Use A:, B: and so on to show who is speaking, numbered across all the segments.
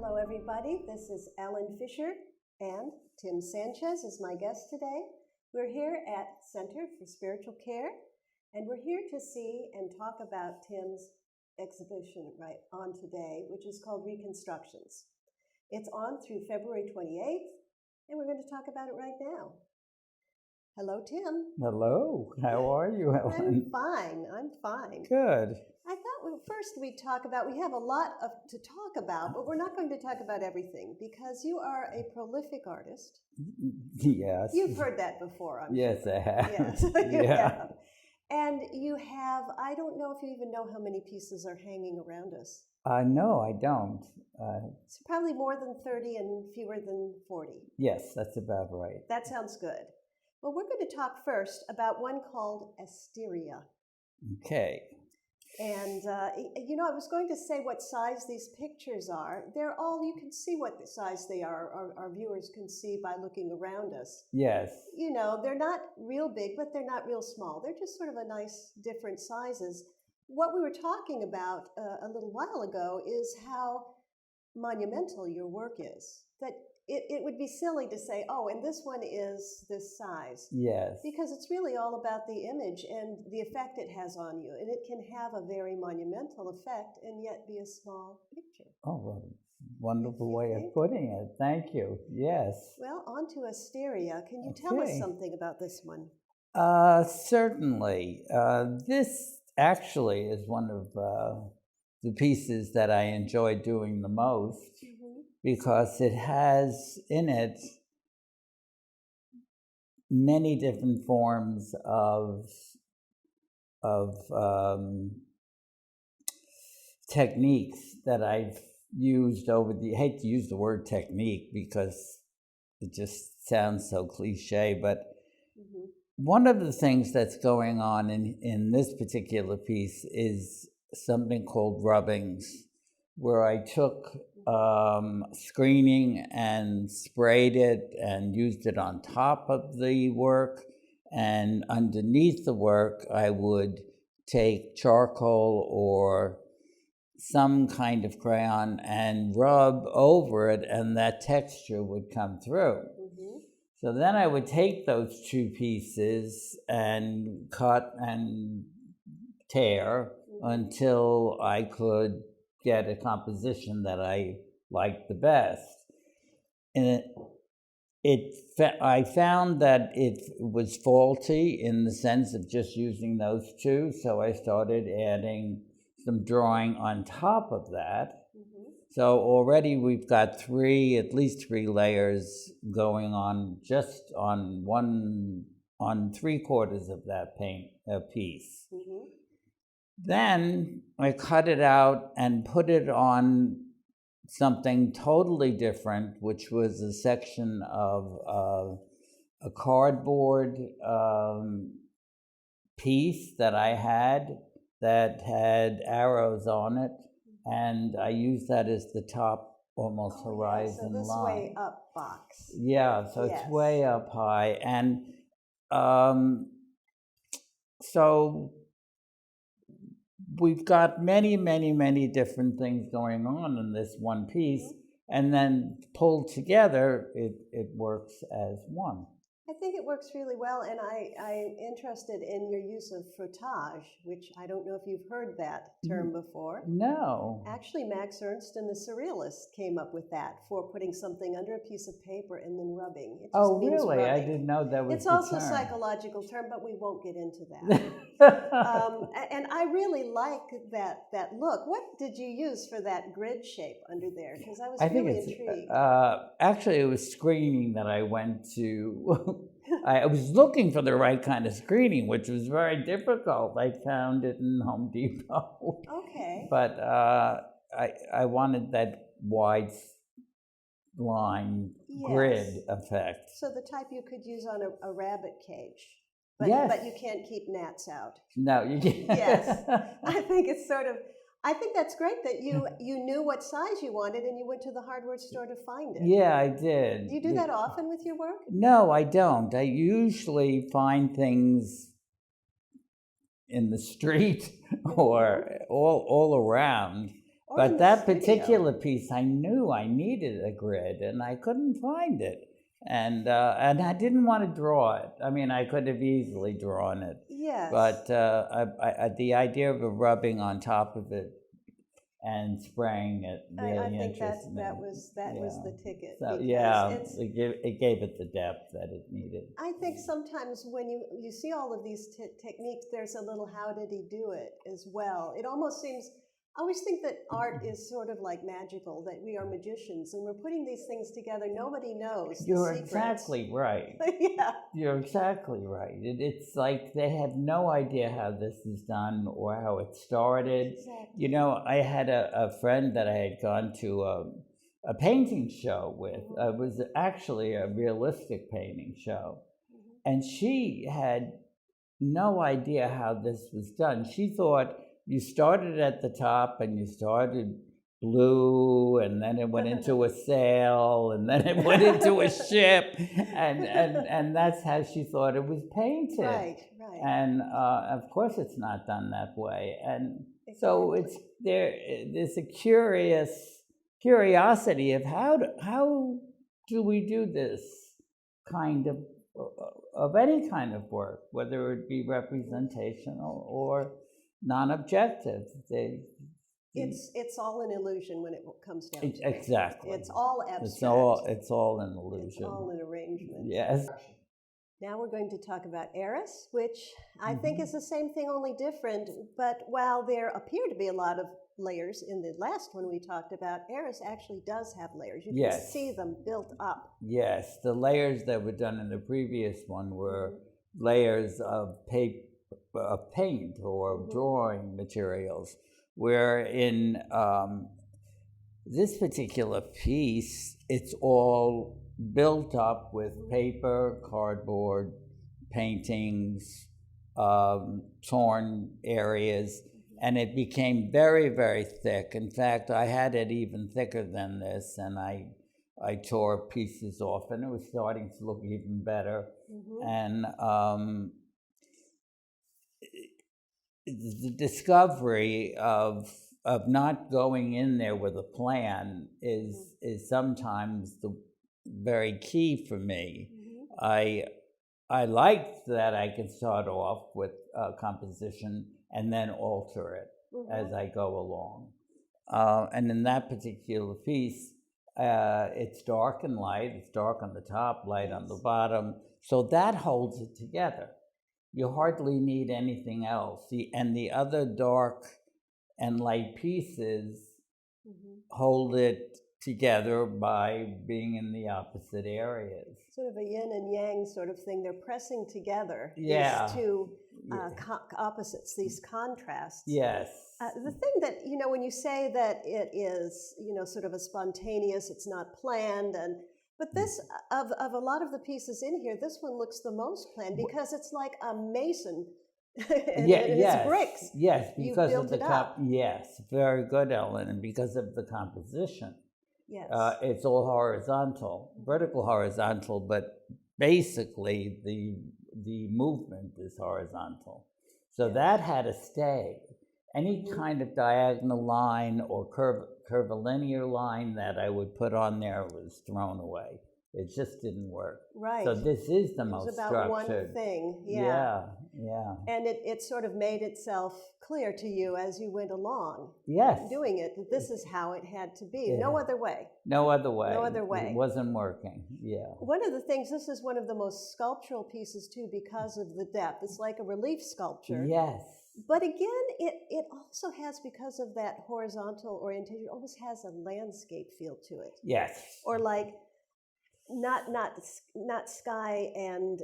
A: Hello, everybody. This is Ellen Fischer, and Tim Sanchez is my guest today. We're here at Center for Spiritual Care, and we're here to see and talk about Tim's exhibition right on today, which is called Reconstructions. It's on through February 28th, and we're going to talk about it right now. Hello, Tim.
B: Hello. How are you, Ellen?
A: I'm fine.
B: Good.
A: I thought first we'd talk about, we have a lot to talk about, but we're not going to talk about everything because you are a prolific artist.
B: Yes.
A: You've heard that before, I'm
B: Yes,
A: sure.
B: I have.
A: Yes, you
B: Yeah.
A: have. And you have, I don't know if you even know how many pieces are hanging around us.
B: No, I don't.
A: It's probably more than 30 and fewer than 40.
B: Yes, that's about right.
A: That sounds good. Well, we're going to talk first about one called Asteria.
B: Okay.
A: And, I was going to say what size these pictures are. They're all, you can see what size they are. Our viewers can see by looking around us.
B: Yes.
A: You know, they're not real big, but they're not real small. They're just sort of a nice different sizes. What we were talking about a little while ago is how monumental your work is. That it would be silly to say, oh, and this one is this size.
B: Yes.
A: Because it's really all about the image and the effect it has on you. And it can have a very monumental effect and yet be a small picture.
B: Oh, well, wonderful way of putting it. Thank you. Yes.
A: Well, on to Asteria. Can you tell us something about this one?
B: Certainly. This actually is one of the pieces that I enjoy doing the most. Because it has in it many different forms of techniques that I've used over I hate to use the word technique because it just sounds so cliche, but one of the things that's going on in this particular piece is something called rubbings, where I took screening and sprayed it and used it on top of the work, and underneath the work I would take charcoal or some kind of crayon and rub over it, and that texture would come through. So then I would take those two pieces and cut and tear until I could get a composition that I liked the best. And I found that it was faulty in the sense of just using those two, so I started adding some drawing on top of that. So already we've got at least three layers going on just on 3/4 of that piece. Then I cut it out and put it on something totally different, which was a section of a cardboard piece that I had that had arrows on it, and I used that as the top almost horizon
A: so this
B: line.
A: Way up box.
B: Yeah, so it's way up high. And so we've got many, many, many different things going on in this one piece, and then pulled together, it works as one.
A: I think it works really well, and I'm interested in your use of frottage, which I don't know if you've heard that term before.
B: No.
A: Actually, Max Ernst and the Surrealists came up with that for putting something under a piece of paper and then rubbing. It just means
B: really?
A: rubbing.
B: I didn't know that was
A: It's
B: the
A: also
B: term.
A: a psychological term, but we won't get into that. And I really like that look. What did you use for that grid shape under there? Because I was really intrigued.
B: Actually, it was screening that I went to. I was looking for the right kind of screening, which was very difficult. I found it in Home Depot.
A: Okay.
B: But I wanted that wide line grid effect.
A: So the type you could use on a rabbit cage. But you can't keep gnats out.
B: No, you can't.
A: Yes. I think that's great that you knew what size you wanted and you went to the hardware store to find it.
B: Yeah, I did.
A: Do you do that often with your work?
B: No, I don't. I usually find things in the street or all around. But
A: in the
B: that
A: studio.
B: particular piece, I knew I needed a grid, and I couldn't find it. And I didn't want to draw it. I mean, I could have easily drawn it.
A: Yes.
B: But the idea of rubbing on top of it and spraying it really
A: I think
B: interested me.
A: that was the ticket.
B: So,
A: because
B: it gave it the depth that it needed.
A: I think sometimes when you see all of these techniques, there's a little how did he do it as well. It almost seems, I always think that art is sort of like magical, that we are magicians and we're putting these things together. Nobody knows
B: You're
A: the secrets.
B: exactly right.
A: Yeah.
B: You're exactly right. It's like they have no idea how this is done or how it started.
A: Exactly.
B: You know, I had a friend that I had gone to a painting show with. It was actually a realistic painting show. And she had no idea how this was done. She thought you started at the top and you started blue, and then it went into a sail, and then it went into a ship, and that's how she thought it was painted.
A: Right.
B: And of course, it's not done that way. And so it's there's a curiosity of how do we do this kind of any kind of work, whether it be representational or non-objective.
A: It's all an illusion when it comes down to it.
B: Exactly.
A: It's all abstract.
B: It's all an illusion.
A: It's all an arrangement.
B: Yes.
A: Now we're going to talk about Eris, which I think is the same thing, only different. But while there appear to be a lot of layers in the last one we talked about, Eris actually does have layers. You can see them built up.
B: Yes, the layers that were done in the previous one were layers of paint or drawing materials, where in this particular piece, it's all built up with paper, cardboard, paintings, torn areas, and it became very, very thick. In fact, I had it even thicker than this, and I tore pieces off, and it was starting to look even better. And the discovery of not going in there with a plan is sometimes the very key for me. I liked that I could start off with composition and then alter it as I go along. And in that particular piece, it's dark and light. It's dark on the top, light on the bottom. So that holds it together. You hardly need anything else. And the other dark and light pieces hold it together by being in the opposite areas.
A: Sort of a yin and yang sort of thing. They're pressing together
B: these
A: two opposites, these contrasts.
B: Yes.
A: The thing that, when you say that it is, sort of a spontaneous, it's not planned, but this, of a lot of the pieces in here, this one looks the most planned because it's like a mason. It's bricks.
B: Yes, because of the
A: Yes,
B: very good, Ellen, and because of the composition.
A: Yes.
B: It's all horizontal, vertical horizontal, but basically the movement is horizontal. So that had to stay. Any kind of diagonal line or curvilinear line that I would put on there was thrown away. It just didn't work.
A: Right.
B: So this is the most structured.
A: It was about one thing.
B: Yeah.
A: And it sort of made itself clear to you as you went along.
B: Yes.
A: Doing it, that this is how it had to be. No other way.
B: No other way.
A: No other way.
B: It wasn't working. Yeah.
A: One of the things, this is one of the most sculptural pieces too because of the depth. It's like a relief sculpture.
B: Yes.
A: But again, it also has, because of that horizontal orientation, it almost has a landscape feel to it.
B: Yes.
A: Or like not sky and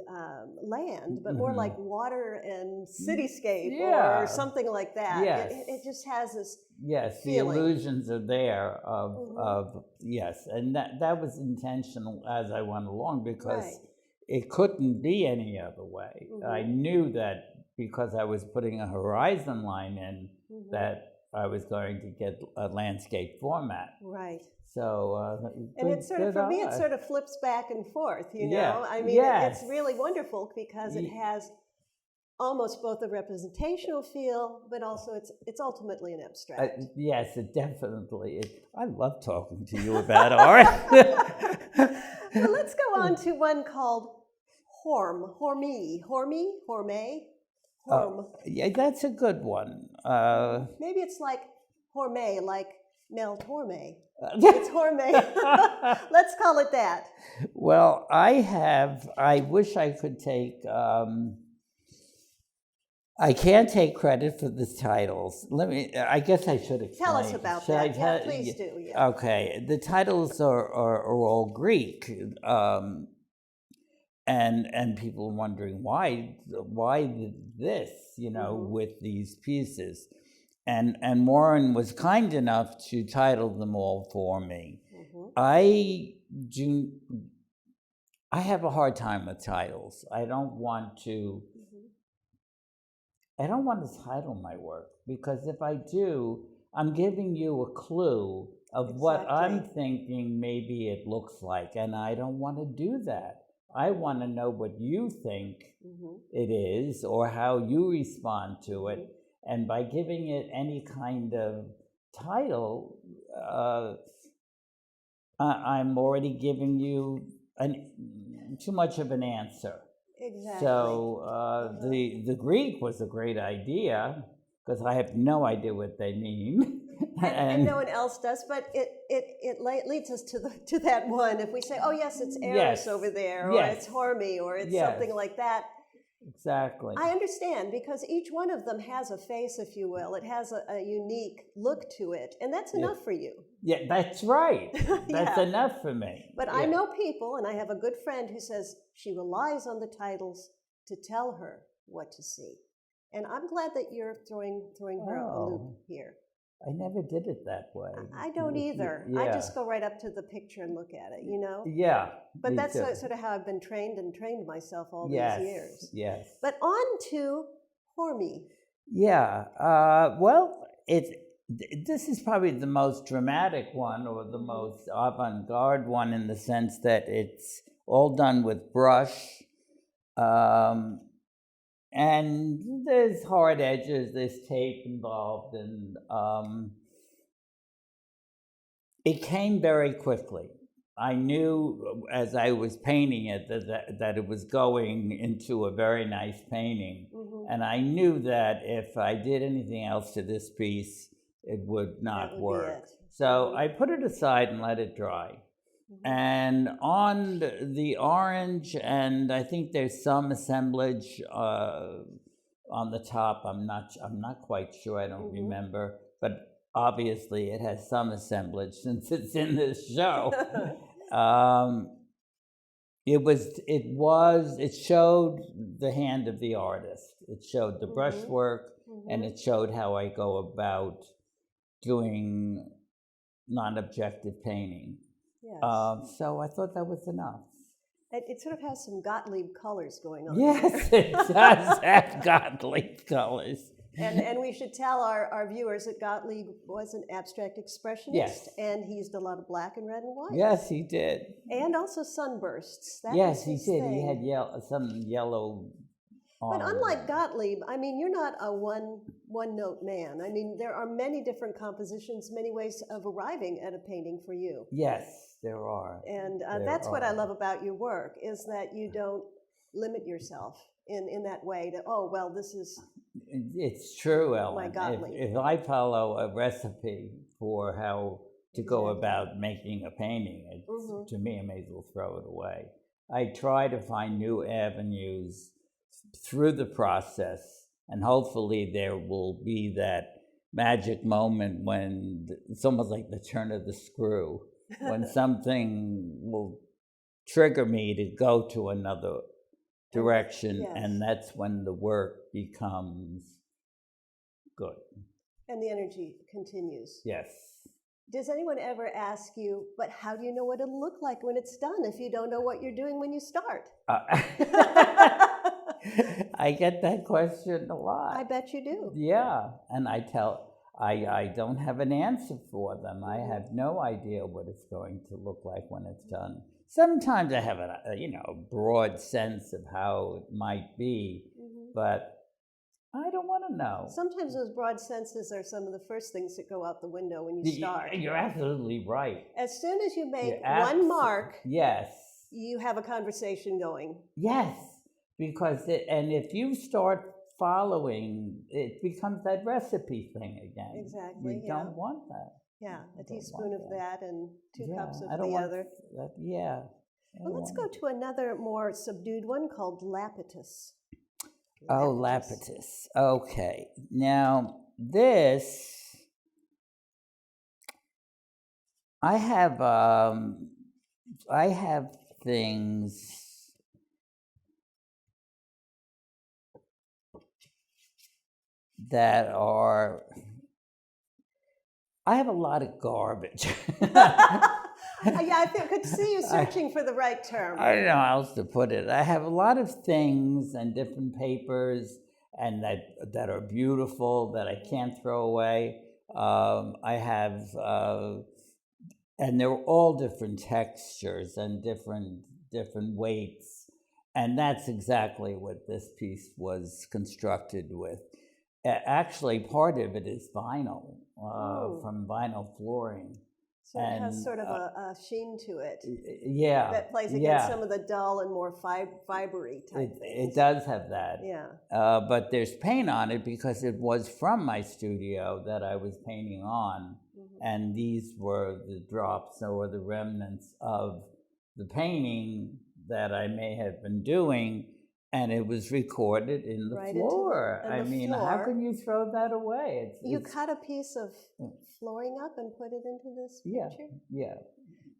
A: land, but more like water and cityscape or something like that.
B: Yes.
A: It just has this
B: the
A: feeling.
B: illusions are there of yes, and that was intentional as I went along because it couldn't be any other way. I knew that because I was putting a horizon line in that I was going to get a landscape format.
A: Right.
B: So,
A: and it's sort of, for me, it sort of flips back and forth, you know?
B: Yeah.
A: I mean, it's really wonderful because it has almost both a representational feel, but also it's ultimately an abstract.
B: Yes, it definitely is. I love talking to you about art.
A: Well, let's go on to one called Horme.
B: Yeah, that's a good one.
A: Maybe it's like Horme, like Mel Torme. It's Horme. Let's call it that.
B: Well, I wish I could take, I can't take credit for the titles. I guess I should explain.
A: Tell us about that. Yeah, please do. Yeah.
B: Okay, the titles are all Greek. And people are wondering why this, with these pieces. And Warren was kind enough to title them all for me. I have a hard time with titles. I don't want to title my work, because if I do, I'm giving you a clue of what I'm thinking maybe it looks like, and I don't want to do that. I want to know what you think it is, or how you respond to it. And by giving it any kind of title, I'm already giving you too much of an answer.
A: Exactly.
B: So the Greek was a great idea, because I have no idea what they mean.
A: And no one else does, but it leads us to that one. If we say, oh yes, it's Eris over there, or it's Horme, or it's something like that.
B: Exactly.
A: I understand, because each one of them has a face, if you will. It has a unique look to it, and that's enough for you.
B: Yeah, that's right. That's enough for me.
A: But I know people, and I have a good friend who says she relies on the titles to tell her what to see. And I'm glad that you're throwing her a loop here.
B: I never did it that way.
A: I don't either. I just go right up to the picture and look at it,
B: Yeah.
A: But that's sort of how I've been trained myself all these years.
B: Yes.
A: But on to Horme.
B: Yeah. Well, this is probably the most dramatic one, or the most avant-garde one, in the sense that it's all done with brush. And there's hard edges, there's tape involved, and it came very quickly. I knew as I was painting it that it was going into a very nice painting. And I knew that if I did anything else to this piece, it would not work. So I put it aside and let it dry. And on the orange, and I think there's some assemblage on the top. I'm not quite sure. I don't remember, but obviously it has some assemblage since it's in this show. It showed the hand of the artist. It showed the brushwork, and it showed how I go about doing non-objective painting. Yes. So I thought that was enough.
A: It sort of has some Gottlieb colors going on.
B: Yes, it does have Gottlieb colors.
A: And we should tell our viewers that Gottlieb was an abstract expressionist, and he used a lot of black and red and white.
B: Yes, he did.
A: And also sunbursts.
B: Yes, he did. He had some yellow.
A: But unlike Gottlieb, I mean, you're not a one-note man. I mean, there are many different compositions, many ways of arriving at a painting for you.
B: Yes, there are.
A: And that's what I love about your work, is that you don't limit yourself in that way to, oh, well, this is...
B: It's true, Ellen.
A: My Gottlieb.
B: If I follow a recipe for how to go about making a painting, to me, I may as well throw it away. I try to find new avenues through the process, and hopefully there will be that magic moment when it's almost like the turn of the screw, when something will trigger me to go to another direction, and that's when the work becomes good.
A: And the energy continues.
B: Yes.
A: Does anyone ever ask you, but how do you know what it'll look like when it's done if you don't know what you're doing when you start?
B: I get that question a lot.
A: I bet you do.
B: Yeah, and I don't have an answer for them. I have no idea what it's going to look like when it's done. Sometimes I have a broad sense of how it might be, but I don't want to know.
A: Sometimes those broad senses are some of the first things that go out the window when you start.
B: You're absolutely right.
A: As soon as you make one mark,
B: yes,
A: you have a conversation going.
B: Yes, because and if you start following, it becomes that recipe thing again.
A: Exactly.
B: You don't want that.
A: Yeah, a teaspoon of that and 2 cups of
B: I don't
A: the
B: want
A: other.
B: That, yeah.
A: Well, let's go to another more subdued one called Lapidus.
B: Oh, Lapidus. Okay. Now, this, I have things that are, I have a lot of garbage.
A: Yeah, I could see you searching for the right term.
B: I don't know how else to put it. I have a lot of things and different papers and that are beautiful that I can't throw away. I have, and they're all different textures and different weights. And that's exactly what this piece was constructed with. Actually, part of it is vinyl, from vinyl flooring.
A: So it has sort of a sheen to it.
B: Yeah.
A: That plays against some of the dull and more fibery type things.
B: It does have that.
A: Yeah.
B: But there's paint on it because it was from my studio that I was painting on. And these were the drops or the remnants of the painting that I may have been doing. And it was recorded in the floor. I mean, how can you throw that away?
A: You cut a piece of flooring up and put it into this picture?
B: Yeah.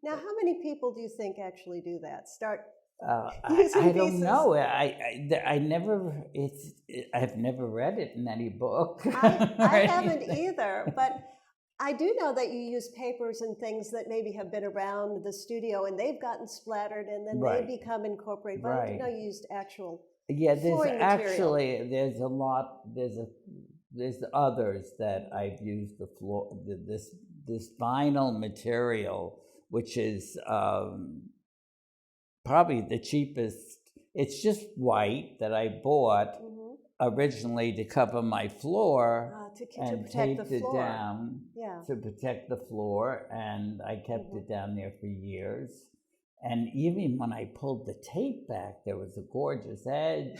A: Now, how many people do you think actually do that? Start
B: I don't know. I've never read it in any book.
A: I haven't either, but I do know that you use papers and things that maybe have been around the studio and they've gotten splattered and then they become incorporated. But I didn't know you used actual flooring material.
B: There's a lot, there's others that I've used this vinyl material, which is probably the cheapest. It's just white that I bought originally to cover my floor and taped it down to protect the floor, and I kept it down there for years. And even when I pulled the tape back, there was a gorgeous edge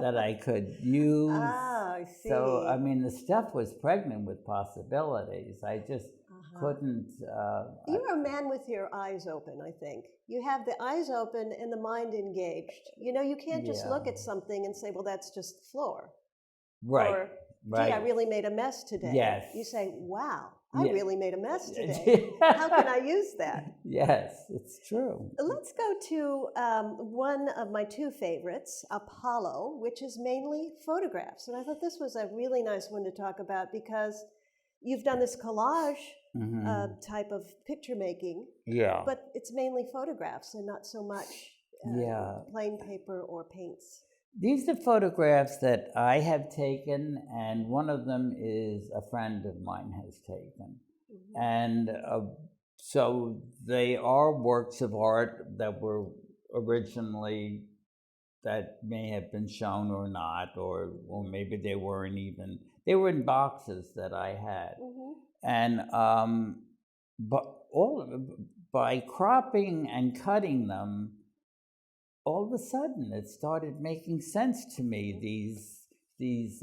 B: that I could use.
A: Ah, I see.
B: So, I mean, the stuff was pregnant with possibilities. I just couldn't.
A: You're a man with your eyes open, I think. You have the eyes open and the mind engaged. You know, you can't just look at something and say, well, that's just the floor.
B: Right.
A: Or, gee, I really made a mess today.
B: Yes.
A: You say, wow, I really made a mess today. How can I use that?
B: Yes, it's true.
A: Let's go to one of my two favorites, Apollo, which is mainly photographs. And I thought this was a really nice one to talk about because you've done this collage type of picture making.
B: Yeah.
A: But it's mainly photographs and not so much plain paper or paints.
B: These are photographs that I have taken, and one of them is a friend of mine has taken. And so they are works of art that were originally, that may have been shown or not, or maybe they weren't even, they were in boxes that I had. And but by cropping and cutting them, all of a sudden it started making sense to me.
A: Well, these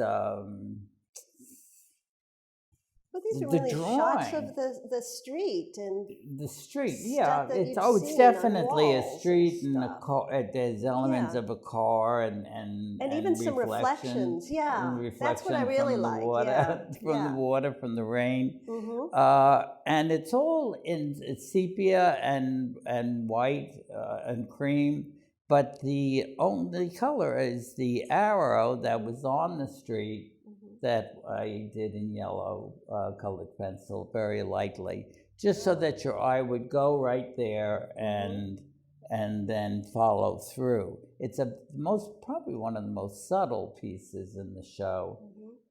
A: are really shots of the street and
B: the street. Yeah, it's definitely a street and a car. There's elements of a car and
A: even some reflections. Yeah, that's what I really like.
B: From the water, from the rain, and it's all in sepia and white and cream. But the only color is the arrow that was on the street that I did in yellow colored pencil, very lightly, just so that your eye would go right there and then follow through. It's probably one of the most subtle pieces in the show.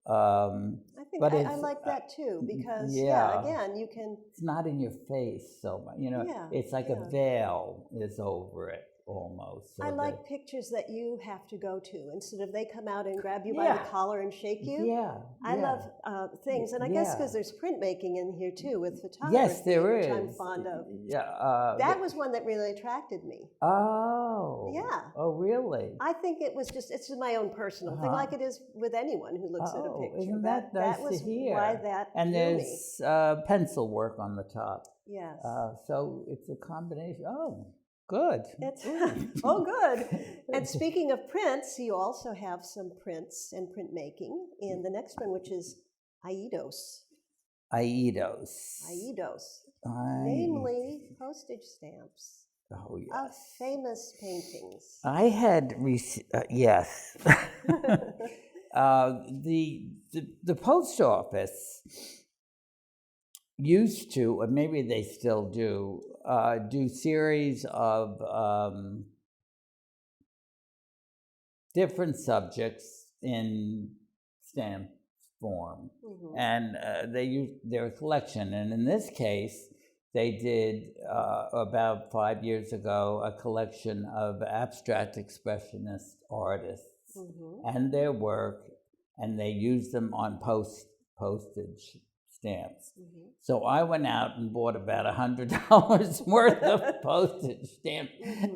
A: I think I like that too because again, you can.
B: It's not in your face so much, you know. It's like a veil is over it. almost. So
A: I like
B: that,
A: pictures that you have to go to instead of they come out and grab you by the collar and shake you.
B: Yeah,
A: I love things, and I guess because there's printmaking in here too with photography,
B: yes, there
A: which
B: is.
A: I'm fond of.
B: Yeah,
A: That was one that really attracted me.
B: oh,
A: Yeah.
B: oh, really?
A: I think it's just my own personal thing, like it is with anyone who looks at a picture.
B: Isn't that nice
A: that was
B: to hear?
A: why that
B: and
A: drew me.
B: there's pencil work on the top.
A: Yes.
B: So it's a combination. Oh, good.
A: Oh, good. And speaking of prints, you also have some prints and printmaking in the next one, which is Aidos.
B: Aidos.
A: Namely postage stamps.
B: Oh, yes.
A: Of famous paintings.
B: I had yes. The post office used to, or maybe they still do series of different subjects in stamp form, and they use their collection. And in this case, they did about 5 years ago a collection of abstract expressionist artists and their work, and they used them on postage stamps. So I went out and bought about $100 worth of postage stamps,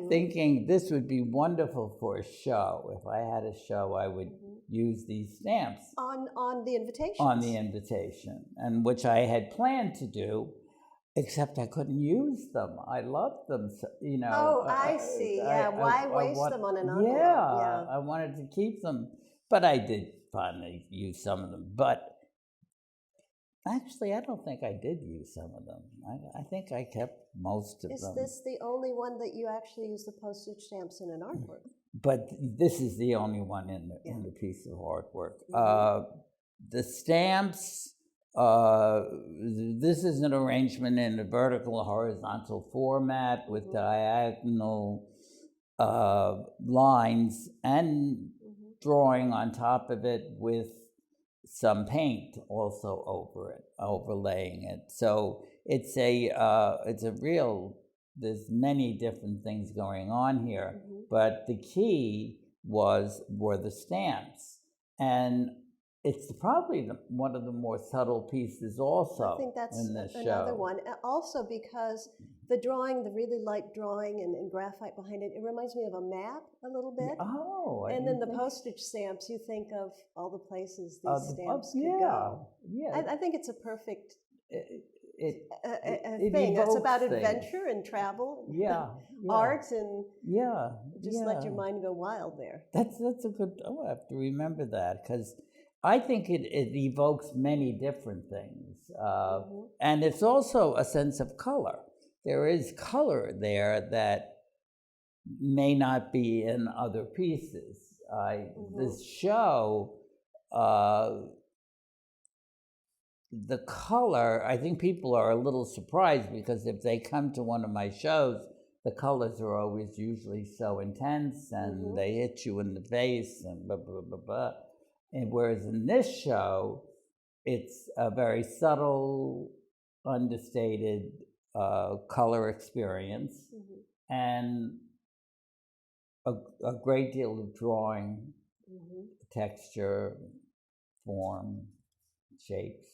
B: thinking this would be wonderful for a show. If I had a show, I would use these stamps
A: on the invitation.
B: On the invitation, and which I had planned to do. Except I couldn't use them. I loved them, you know.
A: Oh, I see. Yeah, why waste them on an envelope? Yeah,
B: I wanted to keep them, but I did finally use some of them. But actually, I don't think I did use some of them. I think I kept most of them. Is
A: this the only one that you actually use the postage stamps in an artwork?
B: But this is the only one in the piece of artwork. The stamps. This is an arrangement in a vertical horizontal format with diagonal lines and drawing on top of it with some paint also over it, overlaying it. So it's a real, there's many different things going on here, but the key were the stamps. And it's probably one of the more subtle pieces also.
A: I think that's
B: in this
A: another
B: show.
A: one. Also because the drawing, the really light drawing and graphite behind it, it reminds me of a map a little bit.
B: Oh.
A: And then the postage stamps, you think of all the places these stamps could go.
B: Yeah.
A: I think it's a perfect
B: it
A: thing. It's about
B: things.
A: Adventure and travel.
B: Yeah.
A: Art and just let your
B: yeah.
A: mind go wild there.
B: That's a good. I have to remember that because I think it evokes many different things, and it's also a sense of color. There is color there that may not be in other pieces. This show, the color, I think people are a little surprised because if they come to one of my shows, the colors are always usually so intense and they hit you in the face and blah, blah, blah, blah. And whereas in this show, it's a very subtle, understated color experience and a great deal of drawing, texture, form, shapes,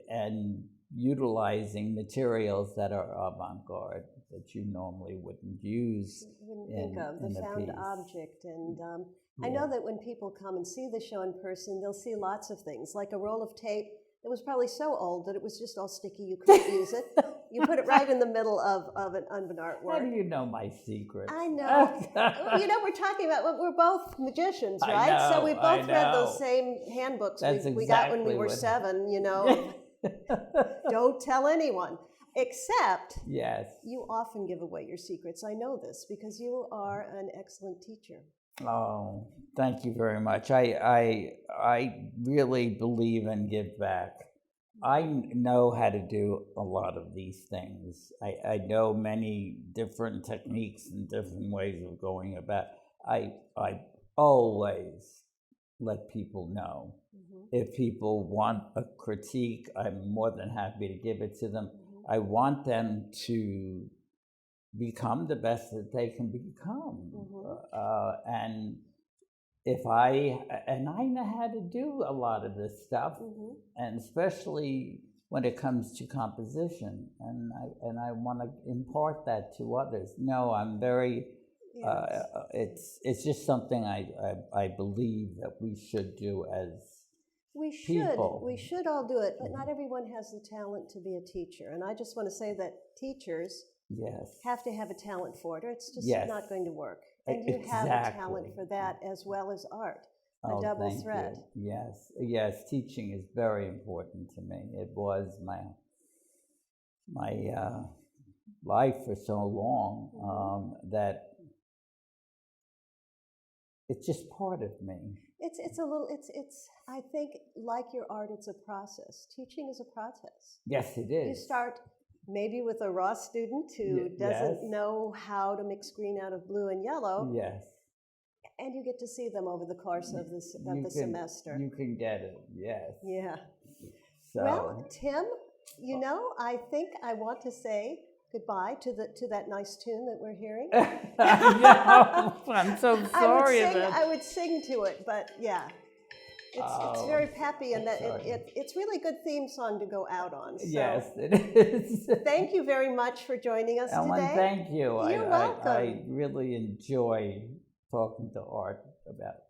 B: and utilizing materials that are avant-garde that you normally wouldn't use.
A: Wouldn't think of the found object. And I know that when people come and see the show in person, they'll see lots of things, like a roll of tape that was probably so old that it was just all sticky, you couldn't use it. You put it right in the middle of an artwork.
B: How do you know my secrets?
A: I know. You know, we're talking about, we're both magicians, right? So we both read those same handbooks we got when we were 7, you know. Don't tell anyone. Except you often give away your secrets. I know this because you are an excellent teacher.
B: Oh, thank you very much. I really believe in give back. I know how to do a lot of these things. I know many different techniques and different ways of going about. I always let people know. If people want a critique, I'm more than happy to give it to them. I want them to become the best that they can become.
A: Mm-hmm.
B: And I know how to do a lot of this stuff,
A: Mm-hmm.
B: and especially when it comes to composition, and I want to impart that to others. No, I'm very.
A: Yes.
B: It's just something I believe that we should do as
A: We should.
B: people.
A: We should all do it, but not everyone has the talent to be a teacher. And I just want to say that teachers
B: Yes.
A: have to have a talent for it, or it's just
B: Yes.
A: not going to work. And you have a talent
B: Exactly.
A: for that as well as art, a
B: Oh,
A: double
B: thank
A: thread.
B: you. Yes, yes. Teaching is very important to me. It was my life for so long that it's just part of me.
A: It's I think like your art, it's a process. Teaching is a process.
B: Yes, it
A: You
B: is.
A: start maybe with a raw student who doesn't know how to mix green out of blue and yellow.
B: Yes.
A: And you get to see them over the course of the semester.
B: You can get it, yes.
A: Yeah.
B: So.
A: Well, Tim, I think I want to say goodbye to that nice tune that we're hearing.
B: Yeah, I'm so sorry.
A: I would sing to it, but yeah. It's very peppy, and it's really good theme song to go out on. So
B: yes, it is.
A: Thank you very much for joining us
B: Ellen,
A: today.
B: thank you.
A: You're welcome.
B: I really enjoy talking to art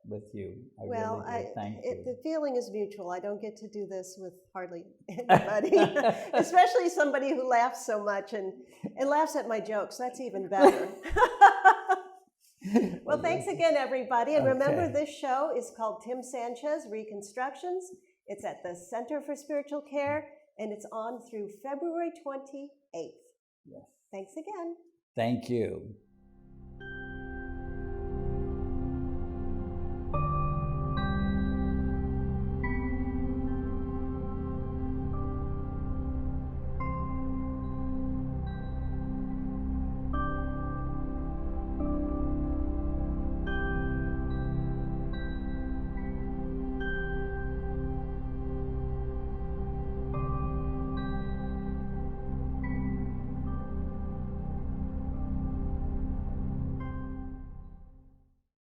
B: with you. Really do. Thank you.
A: The feeling is mutual. I don't get to do this with hardly anybody, especially somebody who laughs so much and laughs at my jokes. That's even better. Well, thanks again, everybody. And remember, this show is called Tim Sanchez Reconstructions. It's at the Center for Spiritual Care, and it's on through February 28th.
B: Yes.
A: Thanks again.
B: Thank you.